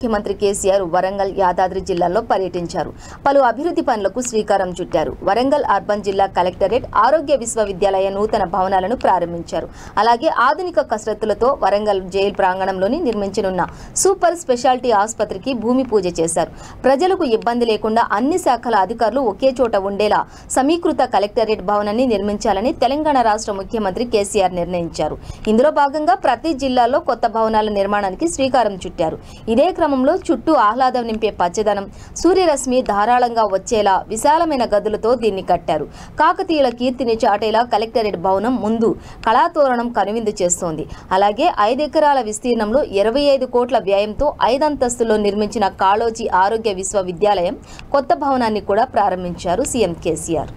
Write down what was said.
ముఖ్యమంత్రి కేసీఆర్ వరంగల్ యాదాద్రి జిల్లాల్లో పర్యటించారు. పలు అభివృద్ధి పనులకు శ్రీకారం చుట్టారు. వరంగల్ అర్బన్ జిల్లా కలెక్టరేట్, ఆరోగ్య విశ్వవిద్యాలయ నూతన భవనాలను ప్రారంభించారు. అలాగే ఆధునిక కసరత్తులతో వరంగల్ జైలు ప్రాంగణంలోని నిర్మించనున్న సూపర్ స్పెషాలిటీ ఆసుపత్రికి భూమి పూజ చేశారు. ప్రజలకు ఇబ్బంది లేకుండా అన్ని శాఖల అధికారులు ఒకే చోట ఉండేలా సమీకృత కలెక్టరేట్ భవనాన్ని నిర్మించాలని తెలంగాణ రాష్ట్ర ముఖ్యమంత్రి కేసీఆర్ నిర్ణయించారు. ఇందులో భాగంగా ప్రతి జిల్లాలో కొత్త భవనాల నిర్మాణానికి శ్రీకారం చుట్టారు. ఇదే క్రమంలో చుట్టూ ఆహ్లాదం నింపే పచ్చదనం, సూర్యరశ్మి ధారాళంగా వచ్చేలా విశాలమైన గదులతో దీన్ని కట్టారు. కాకతీయుల కీర్తిని చాటేలా కలెక్టరేట్ భవనం ముందు కళాతోరణం కనువిందు చేస్తోంది. అలాగే 5 ఎకరాల విస్తీర్ణంలో 25 కోట్ల వ్యయంతో 5 అంతస్తుల్లో నిర్మించిన కాళోజీ ఆరోగ్య విశ్వవిద్యాలయం కొత్త భవనాన్ని కూడా ప్రారంభించారు సీఎం కేసీఆర్.